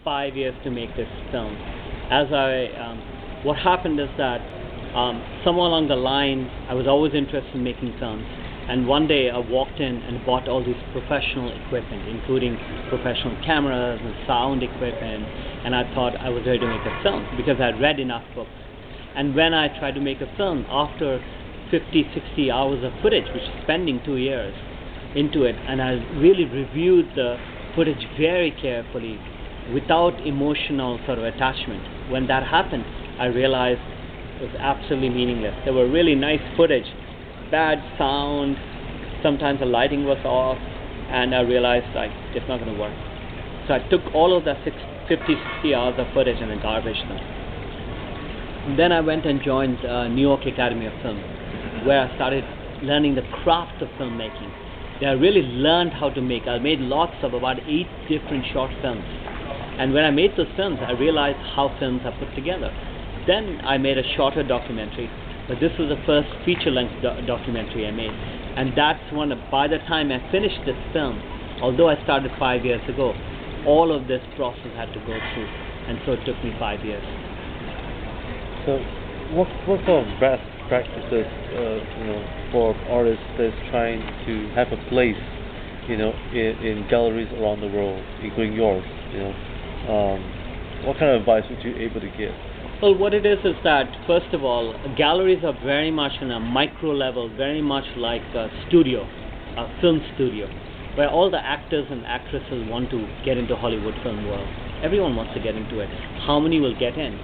5 years to make this film. What happened is that somewhere along the line, I was always interested in making films. And one day I walked in and bought all this professional equipment, including professional cameras and sound equipment. And I thought I was ready to make a film because I had read enough books. And when I tried to make a film, after 50, 60 hours of footage, which is spending 2 years into it, and I really reviewed the footage very carefully without emotional sort of attachment. When that happened, I realized it was absolutely meaningless. There were really nice footage, bad sound, sometimes the lighting was off, and I realized it's not going to work. So I took all of that 50, 60 hours of footage and I garbaged them. And then I went and joined New York Academy of Film, where I started learning the craft of filmmaking. I really learned how to make. I made lots of about 8 different short films. And when I made those films, I realized how films are put together. Then I made a shorter documentary, but this was the first feature-length documentary I made. And that's when, by the time I finished this film, although I started 5 years ago, all of this process had to go through. And so it took me 5 years. So what sort of best practices for artists that's trying to have a place in galleries around the world, including yours? What kind of advice would you able to give? Well, what it is that, first of all, galleries are very much on a micro level, very much like a studio, a film studio, where all the actors and actresses want to get into Hollywood film world. Everyone wants to get into it. How many will get in?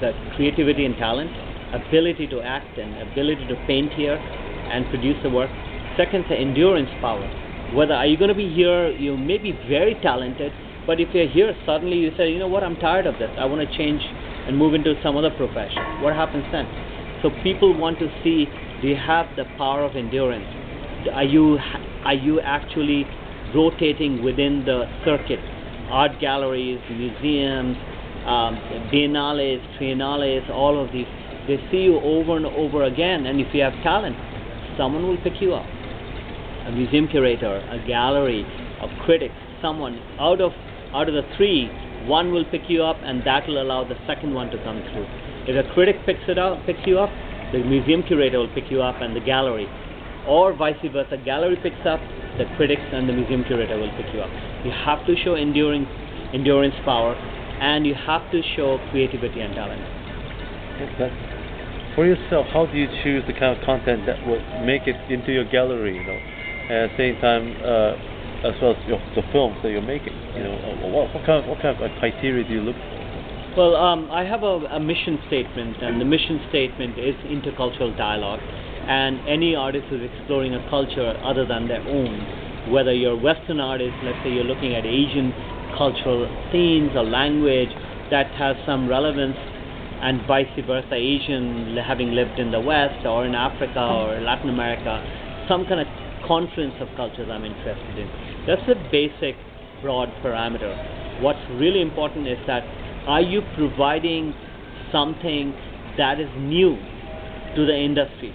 It's creativity and talent, ability to act and ability to paint here and produce the work. Second, the endurance power. Whether are you going to be here, you may be very talented, but if you're here, suddenly you say, you know what, I'm tired of this. I want to change and move into some other profession. What happens then? So people want to see, do you have the power of endurance? Are you actually rotating within the circuit? Art galleries, museums, biennales, triennales, all of these. They see you over and over again, and if you have talent, someone will pick you up. A museum curator, a gallery, a critic, someone out of the 3, one will pick you up, and that will allow the second one to come through. If a critic picks you up, the museum curator will pick you up, and the gallery, or vice versa. Gallery picks up the critics, and the museum curator will pick you up. You have to show endurance power, and you have to show creativity and talent. Okay. For yourself, how do you choose the kind of content that would make it into your gallery? And at the same time, as well as the films that you're making, what kind of criteria do you look for? Well, I have a mission statement, and the mission statement is intercultural dialogue. And any artist who's exploring a culture other than their own, whether you're a Western artist, let's say you're looking at Asian cultural themes or language that has some relevance, and vice versa, Asian having lived in the West or in Africa or Latin America, some kind of confluence of cultures I'm interested in. That's the basic broad parameter. What's really important is that, are you providing something that is new to the industry,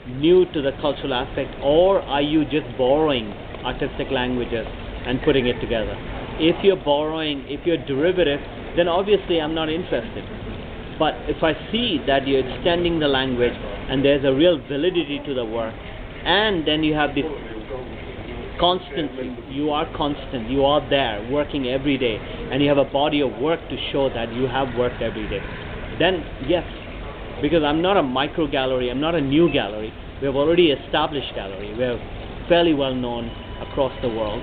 new to the cultural aspect, or are you just borrowing artistic languages and putting it together? If you're borrowing, if you're derivative, then obviously I'm not interested. But if I see that you're extending the language and there's a real validity to the work, and then you have this constancy, you are constant, you are there working every day, and you have a body of work to show that you have worked every day, then yes, because I'm not a micro gallery, I'm not a new gallery, we have already established gallery, we're fairly well known across the world.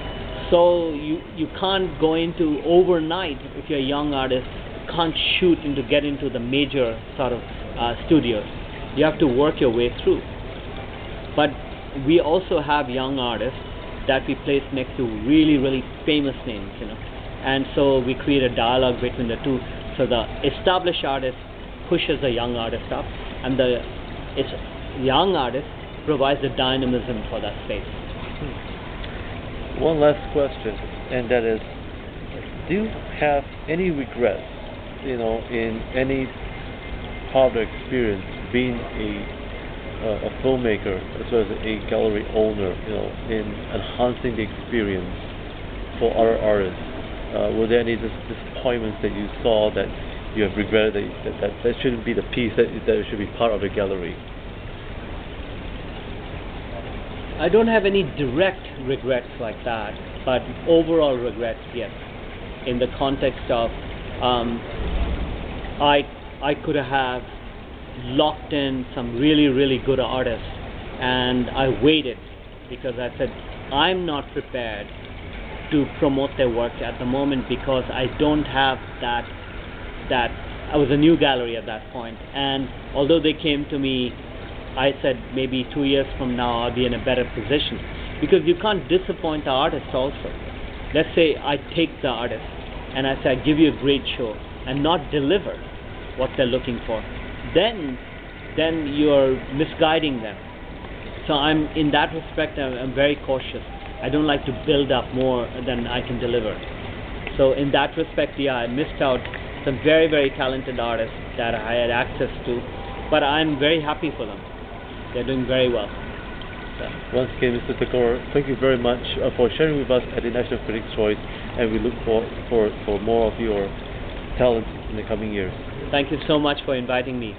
So you can't go into overnight, if you're a young artist, can't shoot into get into the major sort of studios. You have to work your way through. But we also have young artists that we place next to really, really famous names, and so we create a dialogue between the two. So the established artist pushes the young artist up, and the young artist provides the dynamism for that space. One last question, and that is, do you have any regrets, in any part of the experience being a filmmaker as well as a gallery owner, in enhancing the experience for other artists? Were there any disappointments that you saw that you have regretted that shouldn't be the piece that should be part of the gallery? I don't have any direct regrets like that, but overall regrets, yes. In the context of I could have locked in some really, really good artists, and I waited because I said I'm not prepared to promote their work at the moment because I don't have that I was a new gallery at that point, and although they came to me, I said maybe 2 years from now I'll be in a better position, because you can't disappoint the artist also. Let's say I take the artist and I say I give you a great show and not deliver what they're looking for, then you're misguiding them. So in that respect I'm very cautious. I don't like to build up more than I can deliver. So in that respect, yeah, I missed out some very, very talented artists that I had access to, but I'm very happy for them. They're doing very well. So. Once again, Mr. Tagore, thank you very much for sharing with us at the National Critics' Choice, and we look for more of your talent in the coming years. Thank you so much for inviting me.